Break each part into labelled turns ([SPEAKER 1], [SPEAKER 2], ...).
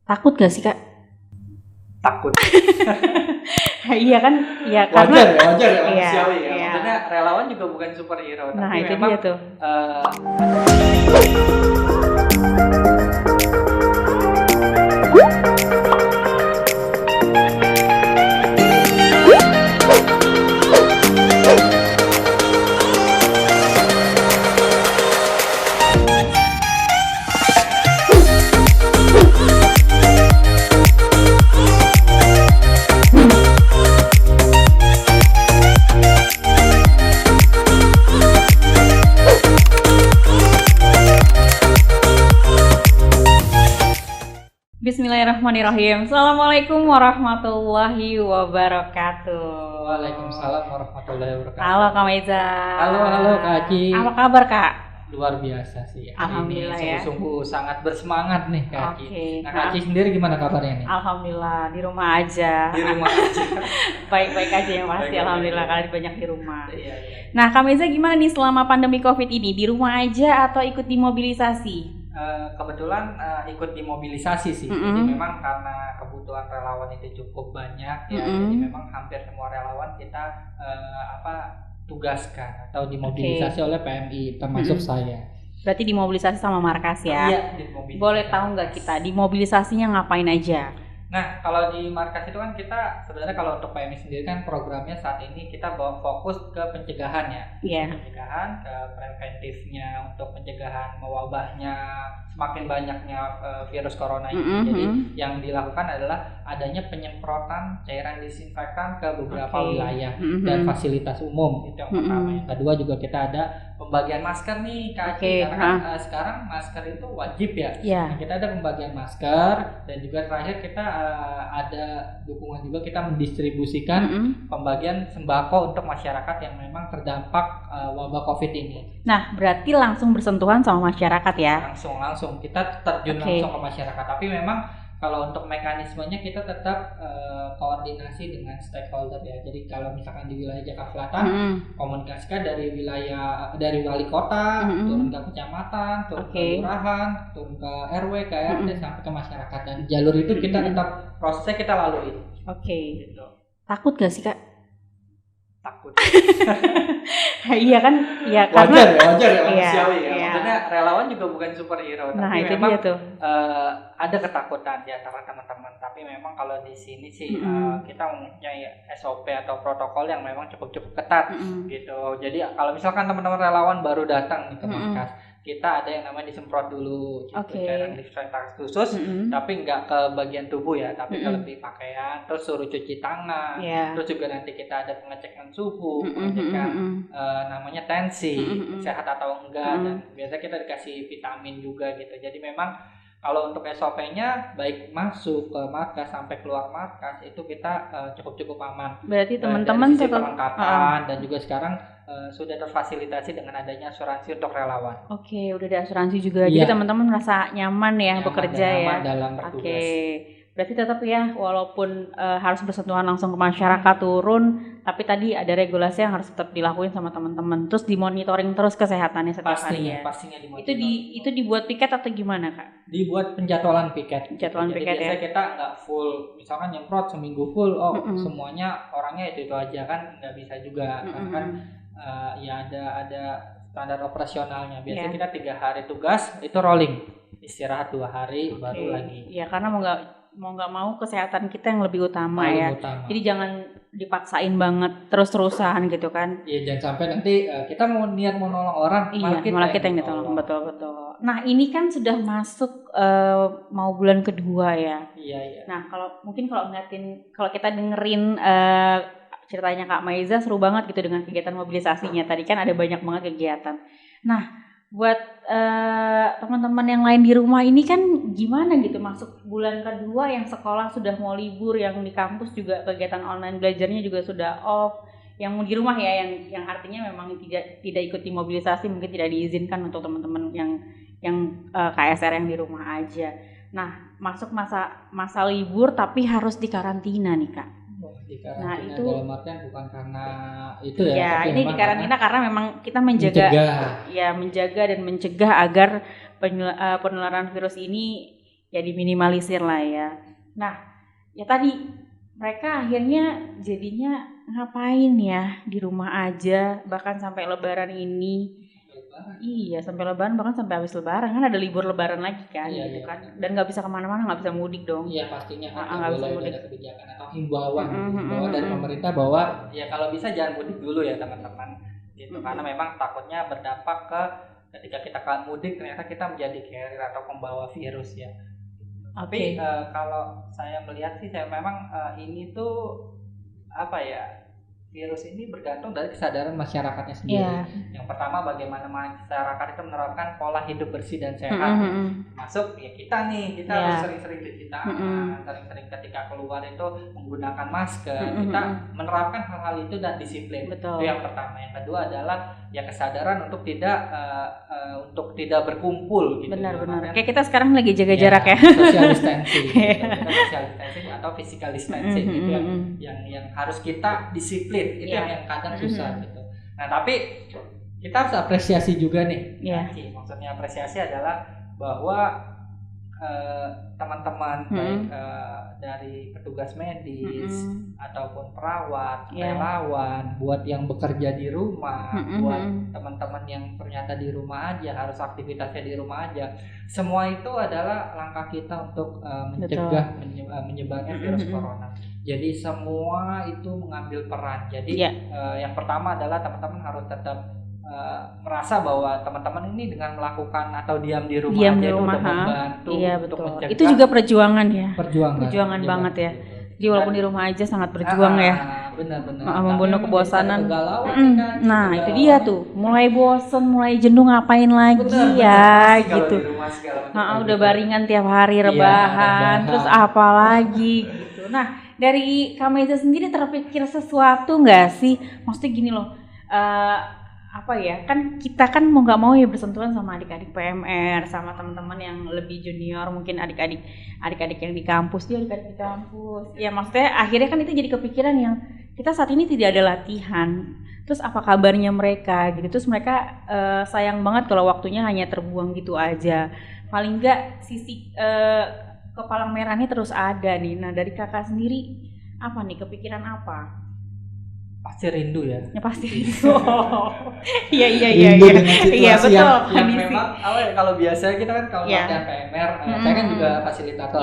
[SPEAKER 1] Takut gak sih Kak?
[SPEAKER 2] Takut.
[SPEAKER 1] Iya kan? Iya
[SPEAKER 2] Wajar
[SPEAKER 1] karena
[SPEAKER 2] ya,
[SPEAKER 1] iya,
[SPEAKER 2] manusiawi ya.
[SPEAKER 1] iya.
[SPEAKER 2] Maksudnya relawan juga bukan superhero,
[SPEAKER 1] Nah
[SPEAKER 2] tapi
[SPEAKER 1] itu
[SPEAKER 2] memang
[SPEAKER 1] dia tuh. Bismillahirrahmanirrahim. Assalamualaikum warahmatullahi wabarakatuh.
[SPEAKER 2] Waalaikumsalam warahmatullahi wabarakatuh.
[SPEAKER 1] Halo Kak Meza.
[SPEAKER 2] Halo Kak Aci.
[SPEAKER 1] Apa kabar Kak?
[SPEAKER 2] Luar biasa sih.
[SPEAKER 1] Alhamdulillah
[SPEAKER 2] ini
[SPEAKER 1] ya.
[SPEAKER 2] sungguh-sungguh sangat bersemangat nih Kak Aci.
[SPEAKER 1] Oke.
[SPEAKER 2] Nah Kak Aci sendiri gimana kabarnya nih?
[SPEAKER 1] Alhamdulillah di rumah aja.
[SPEAKER 2] Di rumah aja.
[SPEAKER 1] Baik-baik aja yang pasti.
[SPEAKER 2] Baik-baik
[SPEAKER 1] Alhamdulillah
[SPEAKER 2] aja.
[SPEAKER 1] kalian banyak di rumah.
[SPEAKER 2] Iya.
[SPEAKER 1] Nah Kak Meza gimana nih selama pandemi COVID ini? Di rumah aja atau ikut dimobilisasi?
[SPEAKER 2] Kebetulan ikut dimobilisasi sih.
[SPEAKER 1] Mm-mm.
[SPEAKER 2] Jadi memang karena kebutuhan relawan itu cukup banyak ya.
[SPEAKER 1] Mm-mm.
[SPEAKER 2] Jadi memang hampir semua relawan kita tugaskan atau dimobilisasi oleh PMI termasuk saya.
[SPEAKER 1] Berarti dimobilisasi sama markas ya?
[SPEAKER 2] Iya, dimobilisasi.
[SPEAKER 1] Boleh tahu nggak kita dimobilisasinya ngapain aja?
[SPEAKER 2] Nah, kalau di markas itu kan kita sebenarnya kalau untuk PMI sendiri kan programnya saat ini kita bawa fokus ke pencegahan ya.
[SPEAKER 1] Iya.
[SPEAKER 2] Pencegahan, ke preventifnya untuk pencegahan mewabahnya semakin banyaknya virus corona ini.
[SPEAKER 1] Mm-hmm.
[SPEAKER 2] Jadi yang dilakukan adalah adanya penyemprotan cairan disinfektan ke beberapa wilayah dan fasilitas umum. Itu yang pertama. Yang kedua juga kita ada pembagian masker nih Kak Aci. Karena kan sekarang masker itu wajib ya.
[SPEAKER 1] Yeah.
[SPEAKER 2] Nah, kita ada pembagian masker dan juga terakhir kita ada dukungan juga kita mendistribusikan pembagian sembako untuk masyarakat yang memang terdampak wabah COVID ini.
[SPEAKER 1] Nah, berarti langsung bersentuhan sama masyarakat ya?
[SPEAKER 2] Langsung kita terjun langsung ke masyarakat. Tapi memang kalau untuk mekanismenya kita tetap koordinasi dengan stakeholder ya. Jadi kalau misalkan di wilayah Jakarta Selatan, komunikasikan dari wali kota, turun ke kecamatan, turun ke kelurahan, turun ke RW, ke RT sampai ke masyarakat. Dan jalur itu kita tetap prosesnya kita lalui. Gitu.
[SPEAKER 1] Takut gak sih Kak?
[SPEAKER 2] Takut.
[SPEAKER 1] Iya kan? Iya
[SPEAKER 2] wajar ya manusiawi ya.
[SPEAKER 1] Iya.
[SPEAKER 2] Maksudnya relawan juga bukan superhero,
[SPEAKER 1] nah,
[SPEAKER 2] tapi
[SPEAKER 1] itu
[SPEAKER 2] memang
[SPEAKER 1] dia tuh.
[SPEAKER 2] Ada ketakutan di antara teman-teman. Tapi memang kalau di sini sih kita mempunyai SOP atau protokol yang memang cukup ketat gitu. Jadi kalau misalkan teman-teman relawan baru datang nih ke markas, kita ada yang namanya disemprot dulu gitu, cairan disinfektan khusus, tapi nggak ke bagian tubuh ya, tapi ke lebih pakaian, terus suruh cuci tangan, terus juga nanti kita ada pengecekan suhu, pengecekan namanya tensi, sehat atau enggak, dan biasanya kita dikasih vitamin juga gitu. Jadi memang kalau untuk SOP-nya baik masuk ke markas sampai keluar markas itu kita cukup aman.
[SPEAKER 1] Berarti teman-teman
[SPEAKER 2] tetap perlengkapan dan juga sekarang sudah terfasilitasi dengan adanya asuransi untuk relawan.
[SPEAKER 1] Oke, udah ada asuransi juga. Jadi teman-teman merasa nyaman ya bekerja ya.
[SPEAKER 2] Dalam bertugas.
[SPEAKER 1] Berarti tetap ya walaupun harus bersentuhan langsung ke masyarakat turun, tapi tadi ada regulasi yang harus tetap dilakuin sama teman-teman. Terus dimonitoring terus kesehatannya setiap hari ya.
[SPEAKER 2] Pastinya dimonitoring.
[SPEAKER 1] Itu dibuat piket atau gimana Kak?
[SPEAKER 2] Dibuat penjadwalan piket.
[SPEAKER 1] Jadi
[SPEAKER 2] biasanya kita nggak full, misalkan nyemprot seminggu full, semuanya orangnya itu aja kan nggak bisa juga, karena kan ya ada standar operasionalnya. Biasanya kita 3 hari tugas itu rolling, istirahat 2 hari baru lagi.
[SPEAKER 1] Ya karena mau nggak mau kesehatan kita yang lebih utama ya. Jadi jangan dipaksain banget terus-terusan gitu kan.
[SPEAKER 2] Iya, jangan sampai nanti kita mau nolong orang,
[SPEAKER 1] malah kita yang ditolong. Betul. Nah ini kan sudah masuk mau bulan kedua ya.
[SPEAKER 2] Iya.
[SPEAKER 1] Nah kalau kita dengerin ceritanya Kak Maiza seru banget gitu dengan kegiatan mobilisasinya. Tadi kan ada banyak banget kegiatan. Nah buat teman-teman yang lain di rumah ini kan gimana gitu masuk bulan kedua yang sekolah sudah mau libur, yang di kampus juga kegiatan online belajarnya juga sudah off, yang di rumah ya yang artinya memang tidak ikut mobilisasi, mungkin tidak diizinkan untuk teman-teman yang KSR yang di rumah aja. Nah masuk masa libur tapi harus dikarantina nih Kak.
[SPEAKER 2] Nah itu dalam artian bukan karena itu ya.
[SPEAKER 1] Ya ini dikarantina karena memang kita menjaga dan mencegah agar penularan virus ini ya diminimalisir lah ya. Nah, ya tadi mereka akhirnya jadinya ngapain ya di rumah aja bahkan sampai lebaran ini. Iya, sampai lebaran bahkan sampai habis lebaran kan ada libur lebaran lagi kan gitu kan. Dan nggak bisa kemana-mana, nggak bisa mudik dong.
[SPEAKER 2] Iya pastinya kan
[SPEAKER 1] nggak bisa mudik.
[SPEAKER 2] Ada kebijakan atau himbauan dari pemerintah bahwa ya kalau bisa jangan mudik dulu ya teman-teman gitu karena memang takutnya berdampak ke ketika kita mudik ternyata kita menjadi carrier atau pembawa virus ya. Tapi kalau saya melihat sih saya memang ini tuh apa ya, virus ini bergantung dari kesadaran masyarakatnya sendiri. Yang pertama bagaimana masyarakat itu menerapkan pola hidup bersih dan sehat. Masuk ya kita harus sering-sering cuci tangan, sering-sering ketika keluar itu menggunakan masker. Kita menerapkan hal-hal itu dan disiplin.
[SPEAKER 1] Betul.
[SPEAKER 2] Itu yang pertama. Yang kedua adalah ya kesadaran untuk tidak berkumpul gitu.
[SPEAKER 1] Benar-benar. Kayak kita sekarang lagi jaga jarak ya.
[SPEAKER 2] Social distancing. Social distancing atau physical distancing itu yang harus kita disiplin. Itu yang kadang susah gitu. Nah tapi kita harus apresiasi juga nih. Maksudnya apresiasi adalah bahwa teman-teman baik dari petugas medis ataupun perawat, relawan, buat yang bekerja di rumah, buat teman-teman yang ternyata di rumah aja harus aktivitasnya di rumah aja. Semua itu adalah langkah kita untuk mencegah menyebarnya virus corona. Jadi semua itu mengambil peran. Jadi yang pertama adalah teman-teman harus tetap merasa bahwa teman-teman ini dengan melakukan atau diam di rumah aja itu udah membantu untuk mencegah.
[SPEAKER 1] Itu juga perjuangan ya.
[SPEAKER 2] Perjuangan
[SPEAKER 1] banget ya. Jadi walaupun di rumah aja sangat berjuang ya.
[SPEAKER 2] Benar-benar.
[SPEAKER 1] Membunuh kebosanan. Nah itu dia tuh. Mulai bosen, mulai jenuh ngapain lagi gitu. Udah baringan tiap hari rebahan. Terus apa lagi gitu. Nah dari Kak Meiza sendiri terpikir sesuatu nggak sih? Maksudnya gini loh. Kan kita kan mau nggak mau ya bersentuhan sama adik-adik PMR, sama teman-teman yang lebih junior, mungkin adik-adik yang di kampus, ya maksudnya akhirnya kan itu jadi kepikiran yang kita saat ini tidak ada latihan, terus apa kabarnya mereka gitu, terus mereka sayang banget kalau waktunya hanya terbuang gitu aja, paling nggak sisi kepalang merahnya terus ada nih. Nah dari kakak sendiri apa nih, kepikiran apa?
[SPEAKER 2] Pasti rindu ya.
[SPEAKER 1] Pasti rindu. Iya.
[SPEAKER 2] Iya betul. Yang memang kalau biasa kita kan kalau latihan PMR, saya kan juga fasilitator.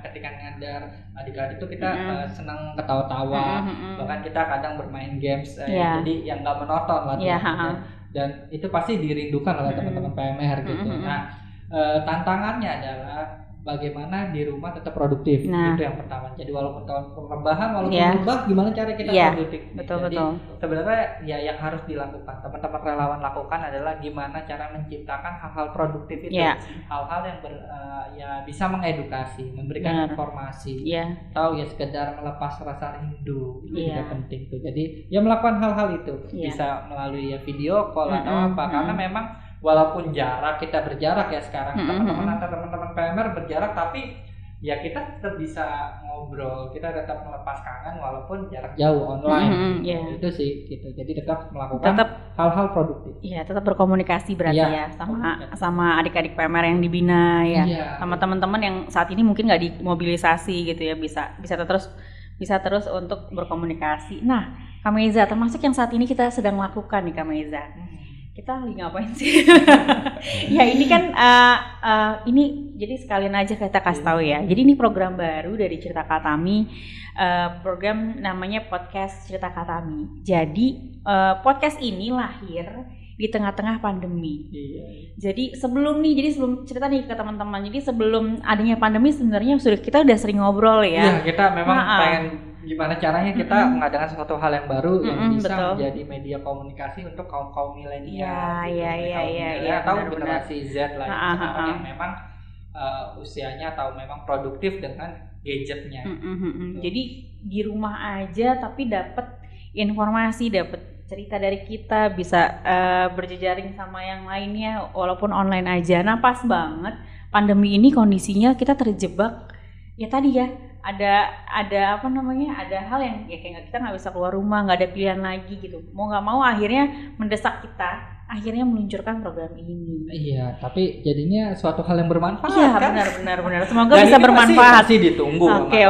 [SPEAKER 2] Ketika ngandar adik-adik itu kita senang ketawa-tawa, bahkan kita kadang bermain games. Jadi yang nggak monoton latihannya. Dan itu pasti dirindukan oleh teman-teman PMR gitu. Nah tantangannya adalah bagaimana di rumah tetap produktif. Itu yang pertama. Jadi walaupun rebahan, rebah, gimana cara kita produktif.
[SPEAKER 1] Betul.
[SPEAKER 2] Sebenarnya ya yang harus dilakukan teman-teman relawan lakukan adalah gimana cara menciptakan hal-hal produktif itu. Hal-hal yang bisa mengedukasi, memberikan informasi, atau ya sekedar melepas rasa rindu. Itu juga penting tuh. Jadi ya melakukan hal-hal itu bisa melalui video call atau apa, karena memang walaupun kita berjarak ya sekarang, teman-teman PMR berjarak, tapi ya kita tetap bisa ngobrol, kita tetap melepas kangen walaupun jarak jauh online. Itu sih gitu. Jadi tetap melakukan hal-hal produktif.
[SPEAKER 1] Iya, tetap berkomunikasi berarti sama adik-adik PMR yang dibina sama teman-teman yang saat ini mungkin nggak dimobilisasi gitu ya, bisa terus untuk berkomunikasi. Nah, Kak Meiza, termasuk yang saat ini kita sedang lakukan nih Kak Meiza. Kita lagi ngapain sih? Ya ini kan ini jadi sekalian aja kita kasih tahu ya. Jadi ini program baru dari Cerita Katami, program namanya podcast Cerita Katami. Jadi podcast ini lahir di tengah-tengah pandemi. Jadi sebelum cerita nih ke teman-teman. Jadi sebelum adanya pandemi sebenarnya kita udah sering ngobrol ya.
[SPEAKER 2] Iya, kita memang pengen gimana caranya kita mengadakan sesuatu hal yang baru yang bisa menjadi media komunikasi untuk kaum milenial, atau generasi Z lah yang memang usianya atau memang produktif dengan gadgetnya.
[SPEAKER 1] Jadi di rumah aja tapi dapat informasi, dapat cerita dari kita, bisa berjejaring sama yang lainnya walaupun online aja. Nah pas banget pandemi ini kondisinya kita terjebak ya tadi ya. Ada hal yang ya kayak kita nggak bisa keluar rumah, nggak ada pilihan lagi gitu, mau nggak mau akhirnya mendesak kita akhirnya meluncurkan program ini.
[SPEAKER 2] Iya, tapi jadinya suatu hal yang bermanfaat.
[SPEAKER 1] Iya,
[SPEAKER 2] kan?
[SPEAKER 1] benar. Semoga bisa bermanfaat.
[SPEAKER 2] Masih ditunggu.
[SPEAKER 1] Oke.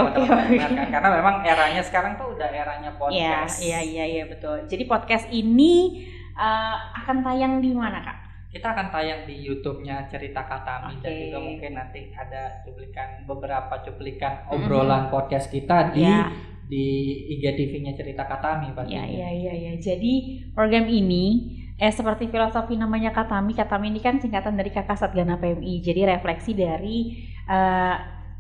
[SPEAKER 2] Karena memang eranya sekarang tuh udah eranya podcast.
[SPEAKER 1] Iya, betul. Jadi podcast ini akan tayang di mana, Kak?
[SPEAKER 2] Kita akan tayang di YouTube-nya Cerita Katami dan juga mungkin nanti ada beberapa cuplikan obrolan podcast kita di IGTV-nya Cerita Katami pastinya.
[SPEAKER 1] Iya. Jadi program ini seperti filosofi namanya Katami ini kan singkatan dari Kakak Satgana PMI. Jadi refleksi dari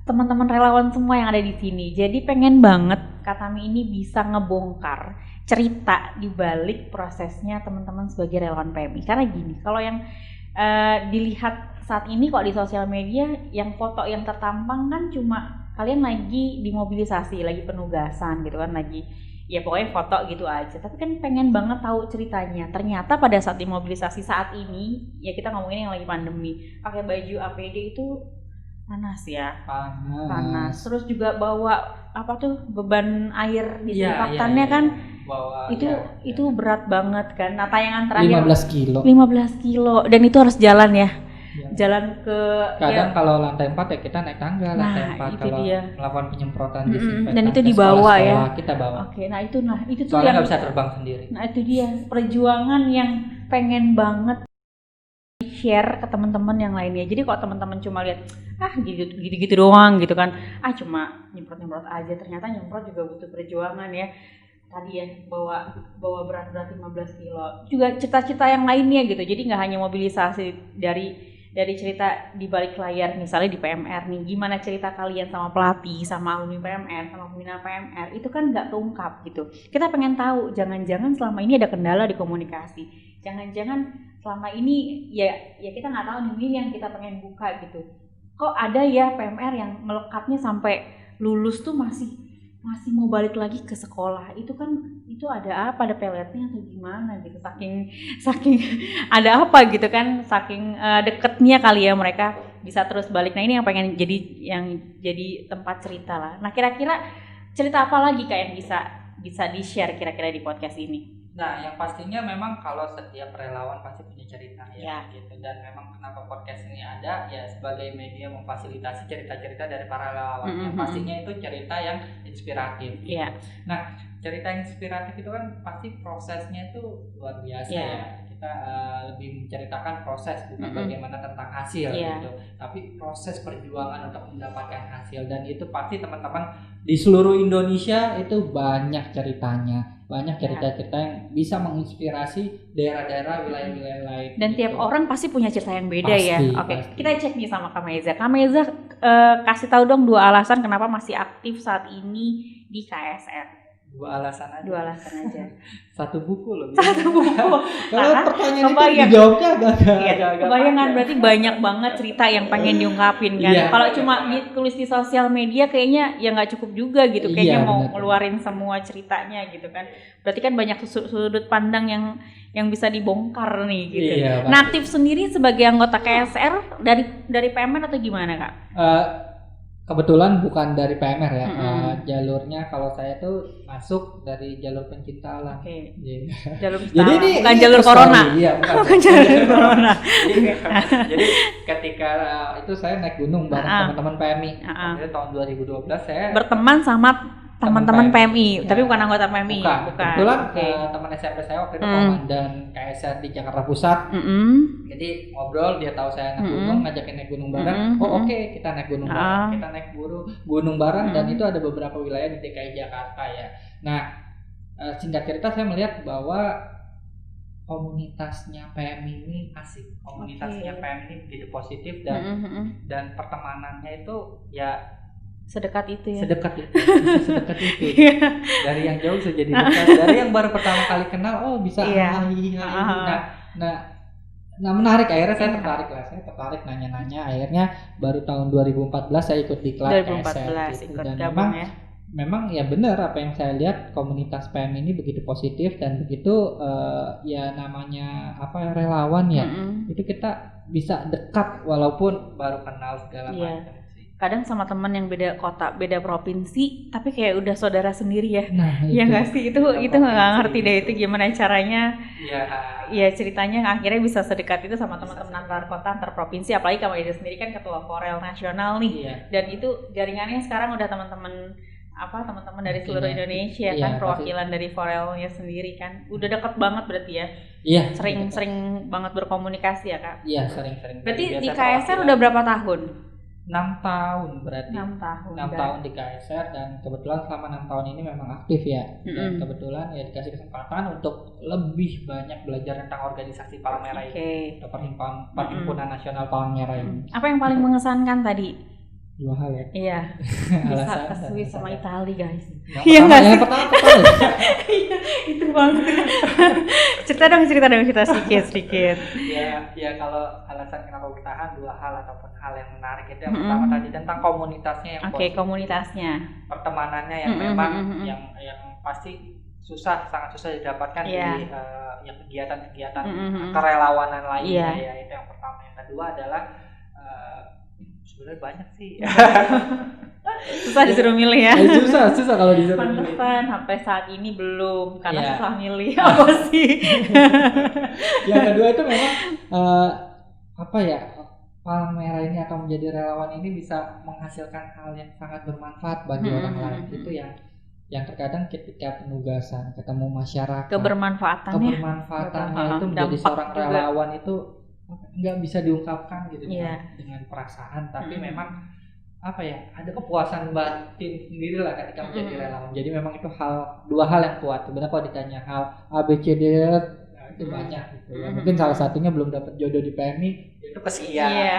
[SPEAKER 1] teman-teman relawan semua yang ada di sini. Jadi pengen banget Katami ini bisa ngebongkar cerita di balik prosesnya teman-teman sebagai relawan PMI. Karena gini, kalau yang dilihat saat ini kok di sosial media yang foto yang tertampang kan cuma kalian lagi dimobilisasi, lagi penugasan gitu kan, lagi ya pokoknya foto gitu aja. Tapi kan pengen banget tahu ceritanya. Ternyata pada saat dimobilisasi saat ini, ya kita ngomongin yang lagi pandemi, pakai baju APD itu panas ya. Panas. Terus juga bawa beban air disinfektannya kan.
[SPEAKER 2] Bawa,
[SPEAKER 1] itu berat banget kan. Nah, tayangan terakhir
[SPEAKER 2] 15
[SPEAKER 1] kilo dan itu harus jalan ya. Jalan ke
[SPEAKER 2] kadang kalau lantai 4 ya kita naik tangga lantai 4 kalau melakukan penyemprotan disinfektan
[SPEAKER 1] dan itu dibawa ya
[SPEAKER 2] kita bawa.
[SPEAKER 1] Oke, nah itu tuh
[SPEAKER 2] soalnya nggak bisa terbang sendiri.
[SPEAKER 1] Nah itu dia perjuangan yang pengen banget share ke teman-teman yang lainnya. Jadi kalau teman-teman cuma lihat gitu doang gitu kan, cuma nyemprot aja, ternyata nyemprot juga butuh perjuangan ya. Tadi ya bawa berat 15 kilo. Juga cita-cita yang lainnya gitu. Jadi nggak hanya mobilisasi dari cerita di balik layar, misalnya di PMR nih, gimana cerita kalian sama pelatih, sama alumni PMR, sama pembina PMR, itu kan nggak terungkap gitu. Kita pengen tahu, jangan-jangan selama ini ada kendala di komunikasi, jangan-jangan selama ini ya kita nggak tahu nih, ini yang kita pengen buka gitu. Kok ada ya PMR yang melekatnya sampai lulus tuh masih mau balik lagi ke sekolah, itu ada apa, ada peletnya atau gimana gitu, saking ada apa gitu kan, saking deketnya kali ya mereka bisa terus balik. Nah ini yang pengen jadi tempat cerita lah. Nah kira-kira cerita apa lagi Kak yang bisa di share kira-kira di podcast ini?
[SPEAKER 2] Nah, yang pastinya memang kalau setiap relawan pasti punya cerita ya gitu, dan memang kenapa podcast ini ada ya sebagai media memfasilitasi cerita-cerita dari para relawan. Yang pastinya itu cerita yang inspiratif gitu. Nah, cerita inspiratif itu kan pasti prosesnya itu luar biasa ya. Kita lebih menceritakan proses bukan bagaimana tentang hasil gitu, tapi proses perjuangan untuk mendapatkan hasil. Dan itu pasti teman-teman di seluruh Indonesia itu banyak ceritanya, banyak cerita-cerita yang bisa menginspirasi daerah-daerah, wilayah-wilayah lain.
[SPEAKER 1] Dan gitu. Tiap orang pasti punya cerita yang beda ya. Oke, kita cek nih sama Kak Maiza. Kak Maiza kasih tahu dong 2 alasan kenapa masih aktif saat ini di KSR.
[SPEAKER 2] 2 alasan aja. Satu buku loh.
[SPEAKER 1] Satu buku.
[SPEAKER 2] Kalau pertanyaan itu dijawabnya agak
[SPEAKER 1] kebayangan berarti banyak banget cerita yang pengen diungkapin kan. Kalau cuma tulis di sosial media kayaknya ya nggak cukup juga gitu. Kayaknya mau ngeluarin semua ceritanya gitu kan. Berarti kan banyak sudut pandang yang bisa dibongkar nih gitu. Nah, aktif sendiri sebagai anggota KSR dari PMR atau gimana Kak?
[SPEAKER 2] Kebetulan bukan dari PMR ya, jalurnya kalau saya tuh masuk dari jalur pencinta alam.
[SPEAKER 1] Jalur jadi ini bukan jalur corona.
[SPEAKER 2] Iya, bukan jalur corona. Jadi ketika itu saya naik gunung bareng teman-teman PMI. Itu tahun 2012 saya
[SPEAKER 1] berteman sama teman-teman PMI, tapi bukan anggota PMI. Bukan.
[SPEAKER 2] Kebetulan teman SMP saya waktu itu komandan KSR di Jakarta Pusat. Jadi ngobrol, dia tahu saya naik gunung, ngajakin naik gunung bareng. Oke, kita naik gunung bareng. Kita naik gunung bareng dan itu ada beberapa wilayah di DKI Jakarta ya. Nah, singkat cerita saya melihat bahwa komunitasnya PMI ini asik. Komunitasnya PMI ini begitu positif dan pertemanannya itu ya
[SPEAKER 1] sedekat itu ya.
[SPEAKER 2] Sedekat itu. Dari yang jauh bisa jadi dekat, dari yang baru pertama kali kenal bisa Nah menarik, akhirnya saya tertarik nanya-nanya, akhirnya baru tahun 2014 saya ikut di kelas
[SPEAKER 1] 2014 ikut
[SPEAKER 2] dan
[SPEAKER 1] gabung
[SPEAKER 2] memang ya benar apa yang saya lihat, komunitas PM ini begitu positif dan begitu ya namanya relawan ya, itu kita bisa dekat walaupun baru kenal segala macam.
[SPEAKER 1] kadang sama teman yang beda kota, beda provinsi, tapi kayak udah saudara sendiri ya.
[SPEAKER 3] Nah,
[SPEAKER 1] ya nggak sih, itu nggak ngerti deh itu gimana caranya.
[SPEAKER 2] Ya.
[SPEAKER 1] Ya ceritanya akhirnya bisa sedekat itu sama teman-teman antar kota, antar provinsi. Apalagi kamu itu sendiri kan ketua Forel nasional nih.
[SPEAKER 2] Iya.
[SPEAKER 1] Dan itu jaringannya sekarang udah teman-teman dari seluruh Indonesia
[SPEAKER 3] iya,
[SPEAKER 1] kan, perwakilan dari Forelnya sendiri kan. Udah deket banget berarti ya.
[SPEAKER 3] Iya.
[SPEAKER 1] Sering banget berkomunikasi ya Kak.
[SPEAKER 3] Iya, sering-sering.
[SPEAKER 1] Berarti di KSR udah berapa tahun?
[SPEAKER 2] 6 tahun berarti.
[SPEAKER 1] 6 tahun.
[SPEAKER 2] 6 tahun di KSR, dan kebetulan selama 6 tahun ini memang aktif ya. Dan kebetulan ya dikasih kesempatan untuk lebih banyak belajar tentang organisasi Palang Merah ini. Atau Perhimpunan Nasional Palang Merah ini.
[SPEAKER 1] Apa yang paling mengesankan tadi?
[SPEAKER 3] 2 hal ya.
[SPEAKER 1] Iya. Bisa ke Swiss sama Italia guys.
[SPEAKER 3] Iya nggak sih? Yang pertama
[SPEAKER 1] Iya, itu banget. cerita dong sedikit.
[SPEAKER 2] Ya kalau alasan kenapa bertahan, 2 hal ataupun hal yang menarik itu. Yang pertama tadi tentang komunitasnya yang
[SPEAKER 1] komunitasnya.
[SPEAKER 2] Pertemanannya yang memang yang pasti sangat susah didapatkan di yang kegiatan-kegiatan kerelawanan lainnya ya. Itu yang pertama. Yang kedua adalah sebenarnya banyak sih.
[SPEAKER 1] Susah disuruh milih ya.
[SPEAKER 3] Susah kalau disuruh milih.
[SPEAKER 1] Pantesan sampai saat ini belum, karena susah milih apa sih.
[SPEAKER 3] Yang kedua itu memang Palang Merah ini atau menjadi relawan ini bisa menghasilkan hal yang sangat bermanfaat bagi orang lain. Itu yang terkadang ketika penugasan ketemu masyarakat, kebermanfaatannya itu menjadi seorang relawan itu nggak bisa diungkapkan gitu dengan perasaan, tapi memang ada kepuasan batin sendiri lah ketika menjadi relawan. Jadi memang itu 2 hal yang kuat. Sebenarnya kalau ditanya hal ABCD itu banyak gitu ya. Mungkin salah satunya belum dapat jodoh di PMI,
[SPEAKER 2] itu kesekian.
[SPEAKER 1] Iya.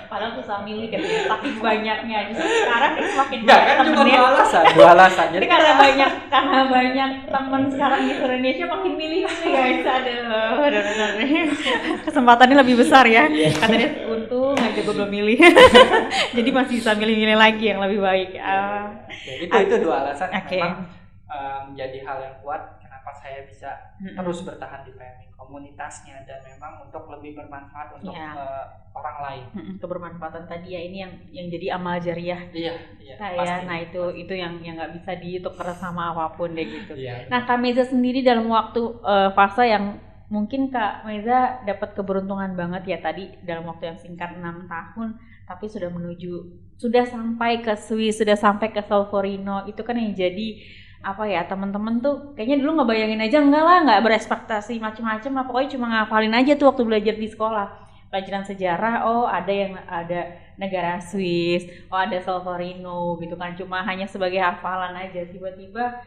[SPEAKER 1] Padahal susah milih kan, saking banyaknya. Justru sekarang semakin
[SPEAKER 2] banyak kan cuma 2 alasan.
[SPEAKER 1] Jadi karena banyak teman sekarang di Indonesia makin milih guys. Aduh. Kesempatannya lebih besar ya. Katanya untung aja gue belum milih. Jadi masih bisa milih-milih lagi yang lebih baik.
[SPEAKER 2] Itu 2 alasan yang memang menjadi hal yang kuat kenapa saya bisa terus bertahan di PMI. Komunitasnya dan memang untuk lebih bermanfaat untuk orang lain. Kebermanfaatan tadi ya, ini yang jadi amal jariah. Iya.
[SPEAKER 1] Nah itu yang nggak bisa ditukar sama apapun deh gitu. Nah Kak Meza sendiri dalam waktu fase yang mungkin Kak Meza dapat keberuntungan banget ya tadi dalam waktu yang singkat 6 tahun, tapi sudah sampai ke Swiss, sudah sampai ke Solferino. Itu kan yang jadi teman-teman tuh kayaknya dulu ngebayangin aja nggak berekspektasi macam-macam lah, pokoknya cuma ngafalin aja tuh waktu belajar di sekolah pelajaran sejarah. Ada negara Swiss, ada Solferino gitu kan, cuma hanya sebagai hafalan aja. Tiba-tiba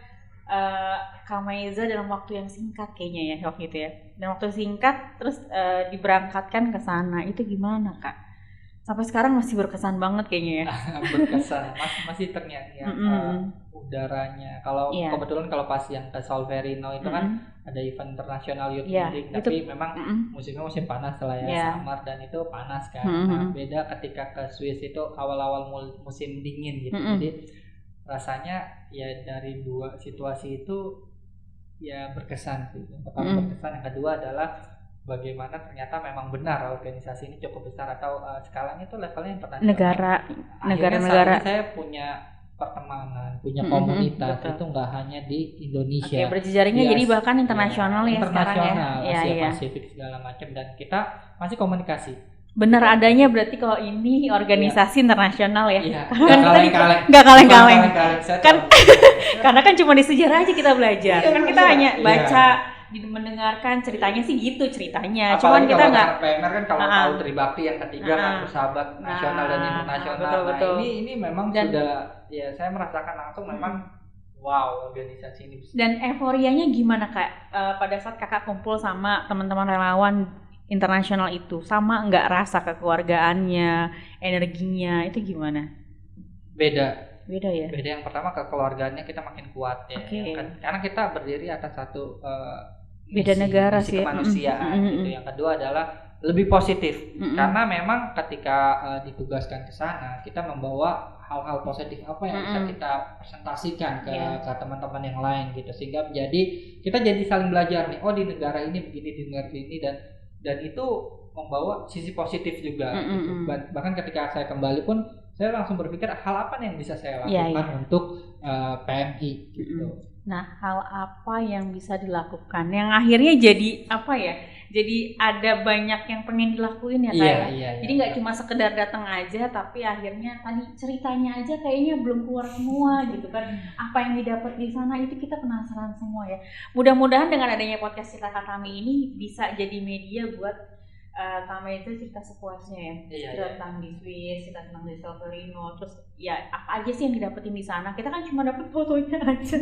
[SPEAKER 1] Kak Meza dalam waktu yang singkat kayaknya ya waktu itu ya, dalam waktu singkat terus diberangkatkan ke sana. Itu gimana Kak? Sampai sekarang masih berkesan banget kayaknya ya.
[SPEAKER 2] Berkesan, masih terngiang ya. Udaranya. Kalau kebetulan kalau pas yang ke Solferino itu kan ada event internasional youth meeting, tapi memang musimnya musim panas lah ya, summer, dan itu panas kan. Nah, beda ketika ke Swiss itu awal-awal musim dingin gitu. Jadi rasanya ya dari 2 situasi itu ya berkesan sih. Yang pertama berkesan, yang kedua adalah bagaimana ternyata memang benar organisasi ini cukup besar atau skalanya itu levelnya internasional. Negara-negara. Saya punya pertemanan, punya komunitas itu nggak hanya di Indonesia.
[SPEAKER 1] Berjejaringnya jadi bahkan internasional ya sekarang ya.
[SPEAKER 2] Asia Pasifik segala macam, dan kita masih komunikasi.
[SPEAKER 1] Benar adanya berarti kalau ini organisasi internasional ya.
[SPEAKER 2] Iya.
[SPEAKER 1] Nggak kaleng-kaleng. Kan karena kan cuma di sejarah aja kita belajar. Kan kita hanya baca, mendengarkan ceritanya sih gitu ceritanya. Cuman kita nggak.
[SPEAKER 2] PMR kan kalau tahu Tribakti yang ketiga kan bersahabat nasional dan internasional.
[SPEAKER 1] Betul.
[SPEAKER 2] Ini memang sudah ya saya merasakan langsung memang wow organisasi ini.
[SPEAKER 1] Dan euforianya gimana Kak pada saat Kakak kumpul sama teman-teman relawan internasional itu, sama nggak rasa kekeluargaannya, energinya itu gimana?
[SPEAKER 2] Beda
[SPEAKER 1] ya.
[SPEAKER 2] Beda, yang pertama kekeluargaannya kita makin kuat ya. Karena kita berdiri atas satu
[SPEAKER 1] beda negara sih,
[SPEAKER 2] kemanusiaan gitu. Yang kedua adalah lebih positif, karena memang ketika ditugaskan ke sana kita membawa hal-hal positif apa yang bisa kita presentasikan ke teman-teman yang lain gitu, sehingga kita jadi saling belajar nih. Di negara ini begini, di negara ini, dan itu membawa sisi positif juga gitu. Bahkan ketika saya kembali pun
[SPEAKER 3] saya langsung berpikir hal apa nih yang bisa saya lakukan untuk PMI gitu.
[SPEAKER 1] Nah, hal apa yang bisa dilakukan yang akhirnya jadi apa ya? Jadi ada banyak yang pengen dilakuin ya kayak. Jadi nggak cuma sekedar datang aja, tapi akhirnya tadi ceritanya aja kayaknya belum keluar semua gitu kan. Apa yang didapat di sana itu kita penasaran semua ya. Mudah-mudahan dengan adanya podcast Cerita Kami ini bisa jadi media buat Kami itu cerita sepuasnya ya. Cerita tentang di Swiss, cerita tentang di Solferino, terus ya apa aja sih yang didapetin di sana. Kita kan cuma dapat fotonya aja.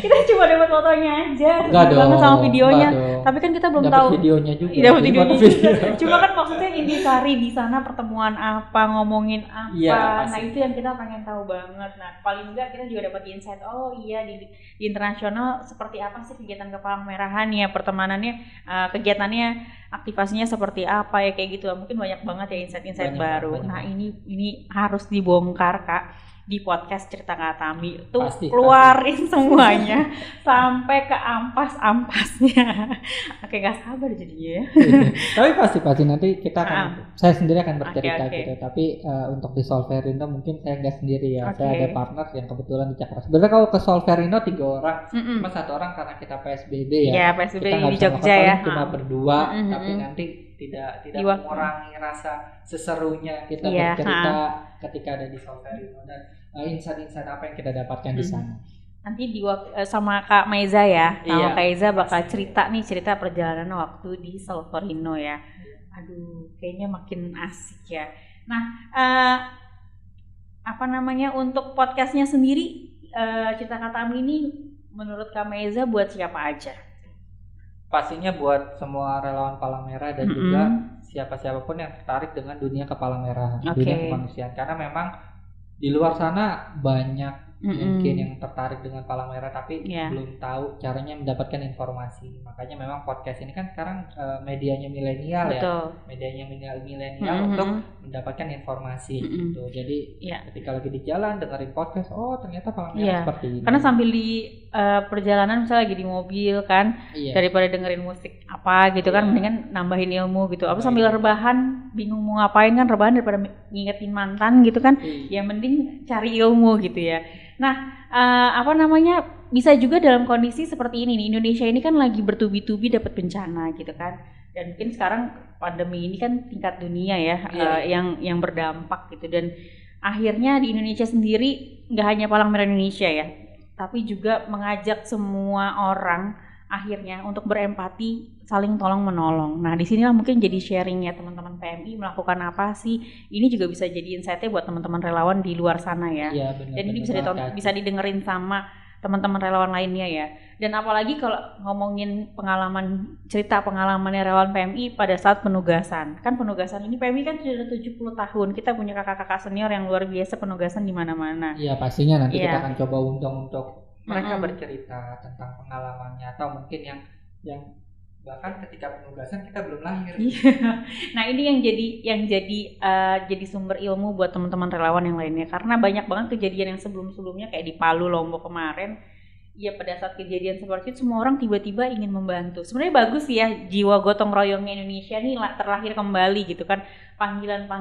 [SPEAKER 1] Kita cuma dapat fotonya aja, banget sama videonya. Tapi kan kita belum tahu
[SPEAKER 3] videonya juga.
[SPEAKER 1] Dapat videonya juga. Cuma kan maksudnya intisari di sana pertemuan apa, ngomongin apa. Nah, itu yang kita pengen tahu banget. Nah, paling enggak kita juga dapat insight. Oh iya di internasional seperti apa sih kegiatan Kepalang Merahan ya, pertemanannya, kegiatannya, aktivasinya seperti apa ya kayak gitu. Mungkin banyak banget ya insight-insight baru. Nah, ini harus dibongkar Kak di podcast Cerita Kami tuh keluarin semuanya sampai ke ampas-ampasnya. Oke, nggak sabar jadinya.
[SPEAKER 3] Tapi pasti nanti kita akan, saya sendiri akan bercerita gitu. Tapi untuk di Solferino mungkin saya nggak sendiri ya. Saya ada partner yang kebetulan di Jakarta. Sebenarnya kalau ke Solferino 3 orang, cuma 1 orang karena kita PSBB ya.
[SPEAKER 1] Iya, PSBB di Jogja ya.
[SPEAKER 3] Cuma berdua, tapi nanti tidak mengurangi rasa seserunya kita bercerita ketika ada di Solferino dan insight-insight apa yang kita dapatkan di sana.
[SPEAKER 1] Nanti sama Kak Maiza ya, sama Kak Iza bakal cerita perjalanan waktu di Solferino ya. Aduh, kayaknya makin asik ya. Nah, untuk podcastnya sendiri, Cerita Kami ini menurut Kak Maiza buat siapa aja?
[SPEAKER 3] Pastinya buat semua relawan Palang Merah dan juga siapapun yang tertarik dengan dunia Kepalang Merahan, dunia kemanusiaan. Karena memang di luar sana banyak mungkin yang tertarik dengan Palang Merah tapi belum tahu caranya mendapatkan informasi. Makanya memang podcast ini kan sekarang medianya milenial ya. Medianya milenial untuk mendapatkan informasi gitu. Jadi ketika lagi di jalan dengerin podcast, oh ternyata Palang Merah seperti ini.
[SPEAKER 1] Karena sambil di perjalanan misalnya lagi di mobil kan, daripada dengerin musik apa gitu kan, mendingan nambahin ilmu gitu. Apa sambil rebahan bingung mau ngapain kan, rebahan daripada ngingetin mantan gitu kan, ya mending cari ilmu gitu ya. Nah, bisa juga dalam kondisi seperti ini nih, Indonesia ini kan lagi bertubi-tubi dapat bencana gitu kan, dan mungkin sekarang pandemi ini kan tingkat dunia ya, yang berdampak gitu, dan akhirnya di Indonesia sendiri nggak hanya Palang Merah Indonesia ya, tapi juga mengajak semua orang akhirnya untuk berempati, saling tolong menolong. Nah, di sinilah mungkin jadi sharingnya teman-teman PMI melakukan apa sih. Ini juga bisa jadi insight-nya buat teman-teman relawan di luar sana ya. Dan ini bisa didengerin sama teman-teman relawan lainnya ya. Dan apalagi kalau ngomongin cerita pengalamannya relawan PMI pada saat penugasan. Kan penugasan ini PMI kan sudah 70 tahun. Kita punya kakak-kakak senior yang luar biasa penugasan di mana-mana.
[SPEAKER 3] Iya, pastinya nanti kita akan coba undang untuk mereka bercerita tentang pengalamannya, atau mungkin yang bahkan ketika penugasan kita belum lahir.
[SPEAKER 1] Nah, ini yang jadi sumber ilmu buat teman-teman relawan yang lainnya, karena banyak banget kejadian yang sebelumnya kayak di Palu, Lombok kemarin. Ya, pada saat kejadian seperti itu semua orang tiba-tiba ingin membantu. Sebenarnya bagus ya, jiwa gotong royongnya Indonesia nih terlahir kembali gitu kan. Panggilan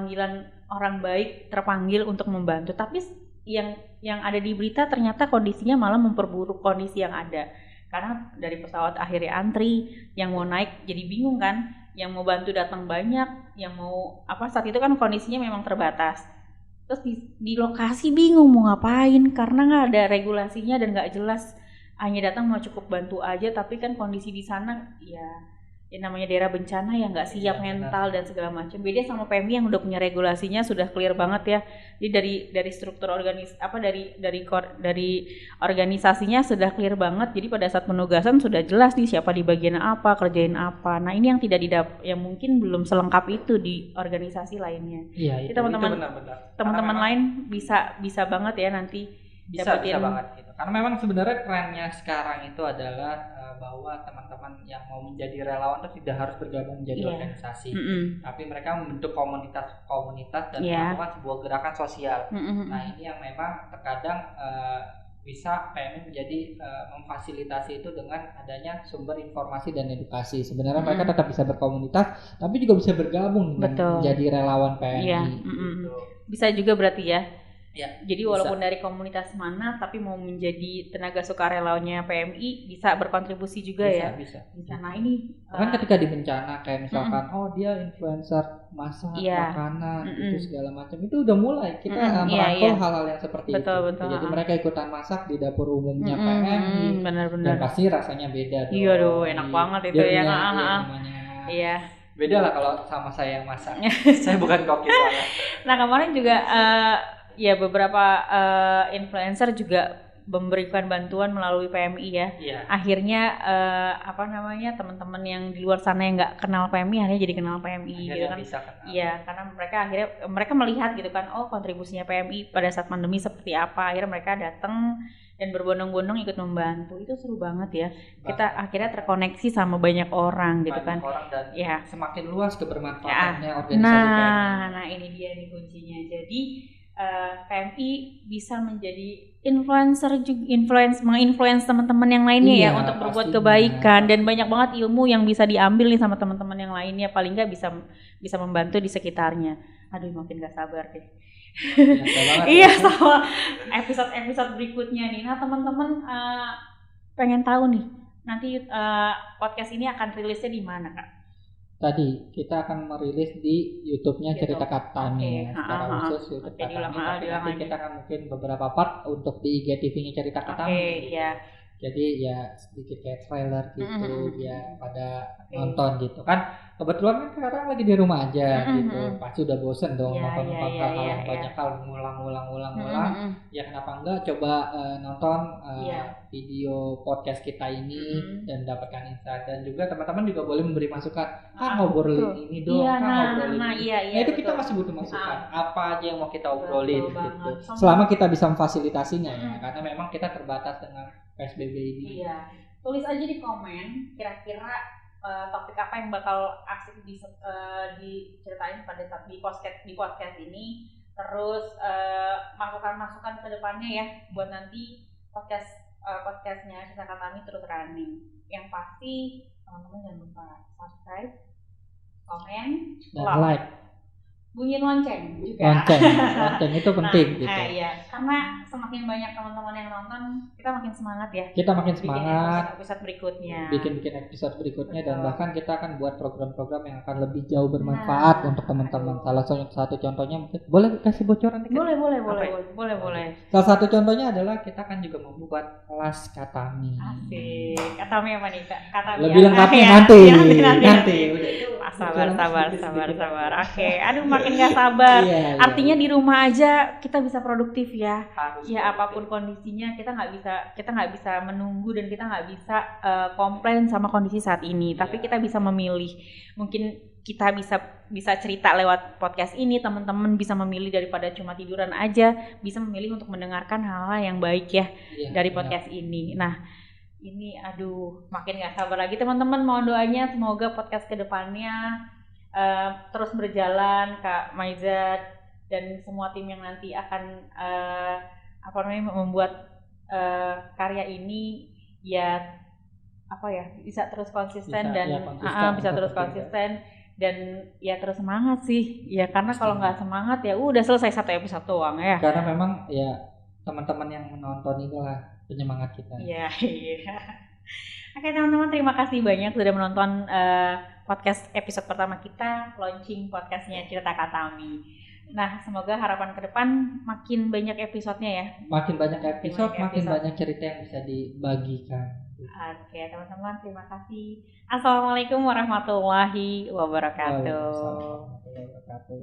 [SPEAKER 1] orang baik terpanggil untuk membantu, tapi yang ada di berita ternyata kondisinya malah memperburuk kondisi yang ada. Karena dari pesawat akhirnya antri, yang mau naik jadi bingung kan, yang mau bantu datang banyak, yang mau saat itu kan kondisinya memang terbatas. Terus di lokasi bingung mau ngapain karena nggak ada regulasinya dan nggak jelas, hanya datang mau cukup bantu aja, tapi kan kondisi di sana ya namanya daerah bencana ya nggak siap mental dan segala macam. Beda sama PMI yang udah punya regulasinya, sudah clear banget ya. Jadi dari struktur dari organisasinya sudah clear banget. Jadi pada saat penugasan sudah jelas nih siapa di bagian apa, kerjain apa. Nah, ini yang yang mungkin belum selengkap itu di organisasi lainnya.
[SPEAKER 3] Iya,
[SPEAKER 1] itu teman-teman lain bisa banget ya nanti
[SPEAKER 3] bisa banget gitu. Karena memang sebenarnya trennya sekarang itu adalah bahwa teman-teman yang mau menjadi relawan itu tidak harus bergabung menjadi organisasi, tapi mereka membentuk komunitas dan melakukan sebuah gerakan sosial. Nah, ini yang memang terkadang bisa PMI menjadi memfasilitasi itu dengan adanya sumber informasi dan edukasi. Sebenarnya mereka tetap bisa berkomunitas, tapi juga bisa bergabung dengan menjadi relawan PMI.
[SPEAKER 1] Iya.
[SPEAKER 3] Gitu.
[SPEAKER 1] Bisa juga berarti ya.
[SPEAKER 3] Ya,
[SPEAKER 1] jadi walaupun dari komunitas mana, tapi mau menjadi tenaga sukarelawannya PMI bisa berkontribusi juga
[SPEAKER 3] bisa.
[SPEAKER 1] Nah ini
[SPEAKER 3] kan ketika di bencana kayak misalkan dia influencer masak makanan itu segala macam, itu udah mulai kita merangkul hal-hal yang seperti itu. Jadi mereka ikutan masak di dapur umumnya PMI.
[SPEAKER 1] Benar-benar.
[SPEAKER 3] Dan pasti rasanya beda dong.
[SPEAKER 1] Iya doh, enak banget itu ya. Iya.
[SPEAKER 3] Beda lah kalau sama saya yang masak. Saya bukan koki soalnya.
[SPEAKER 1] Nah kemarin juga ya beberapa influencer juga memberikan bantuan melalui PMI ya. Akhirnya teman-teman yang di luar sana yang nggak kenal PMI akhirnya jadi kenal PMI gitu kan. Iya, karena mereka melihat gitu kan, kontribusinya PMI pada saat pandemi seperti apa. Akhirnya mereka datang dan berbondong-bondong ikut membantu. Itu seru banget ya. Kita akhirnya terkoneksi sama banyak orang gitu kan.
[SPEAKER 3] Dan semakin luas kebermanfaatannya organisasi PMI.
[SPEAKER 1] Nah ini dia nih kuncinya. Jadi PMI bisa menjadi menginfluence teman-teman yang lainnya untuk berbuat kebaikan dan banyak banget ilmu yang bisa diambil nih sama teman-teman yang lainnya, paling nggak bisa membantu di sekitarnya. Aduh makin gak sabar deh. Iya sama episode berikutnya nih. Nah teman-teman pengen tahu nih nanti podcast ini akan rilisnya di mana Kak?
[SPEAKER 3] Tadi kita akan merilis di YouTube-nya Cerita Katami secara khusus YouTube Katami. Nanti kita akan mungkin beberapa part untuk di IGTV-nya Cerita Katami. Jadi ya sedikit kayak trailer gitu ya pada nonton gitu kan. Kebetulan kan sekarang lagi di rumah aja gitu. Pasti udah bosen dong nonton hal-hal yang banyak hal ngulang. Ya kenapa enggak coba nonton video podcast kita ini dan dapatkan insight, dan juga teman-teman juga boleh memberi masukan. Ngobrolin ini dong, ngobrolin ini. Nah itu kita masih butuh masukan. Apa aja yang mau kita obrolin gitu. Selama kita bisa memfasilitasinya ya, karena memang kita terbatas dengan PSBB ini.
[SPEAKER 1] Iya. Tulis aja di komen kira-kira topik apa yang bakal asik diceritain pada saat di podcast ini. Terus masukan-masukan ke depannya ya buat nanti podcastnya Cerita Katami terus running. Yang pasti teman-teman jangan lupa subscribe, komen,
[SPEAKER 3] dan like.
[SPEAKER 1] Bunyiin lonceng juga.
[SPEAKER 3] Lonceng itu penting gitu.
[SPEAKER 1] Iya, karena semakin banyak teman-teman yang nonton, kita makin semangat ya.
[SPEAKER 3] Kita makin semangat
[SPEAKER 1] episode berikutnya.
[SPEAKER 3] Bikin episode berikutnya. Betul. Dan bahkan kita akan buat program-program yang akan lebih jauh bermanfaat untuk teman-teman. Salah satu contohnya mungkin boleh kasih bocoran dikit?
[SPEAKER 1] Boleh.
[SPEAKER 3] Salah satu contohnya adalah kita akan juga membuat kelas Katami.
[SPEAKER 1] Asik. Katami apa nih Kak? Katami.
[SPEAKER 3] Lebih lengkapnya nanti.
[SPEAKER 1] Sabar. Oke. Aduh makin gak sabar. Artinya di rumah aja kita bisa produktif ya. Ya apapun kondisinya kita nggak bisa menunggu dan kita nggak bisa komplain sama kondisi saat ini. Tapi kita bisa memilih. Mungkin kita bisa cerita lewat podcast ini, teman-teman bisa memilih daripada cuma tiduran aja, bisa memilih untuk mendengarkan hal-hal yang baik ya dari podcast ini. Nah ini makin gak sabar lagi teman-teman, mohon doanya semoga podcast kedepannya terus berjalan, Kak Maiza dan semua tim yang nanti akan membuat karya ini bisa terus konsisten bisa terus konsisten dan ya terus semangat sih ya, karena kalau nggak semangat ya udah selesai satu episode doang ya, karena
[SPEAKER 3] memang ya teman-teman yang menonton inilah penyemangat kita.
[SPEAKER 1] Iya. Oke teman-teman, terima kasih banyak sudah menonton podcast episode pertama kita launching podcastnya Cerita Katami. Nah semoga harapan ke depan makin banyak episodenya ya.
[SPEAKER 3] Makin banyak episode, makin banyak cerita yang bisa dibagikan.
[SPEAKER 1] Oke teman-teman, terima kasih. Assalamualaikum warahmatullahi wabarakatuh.
[SPEAKER 3] Waalaikumsalam warahmatullahi wabarakatuh.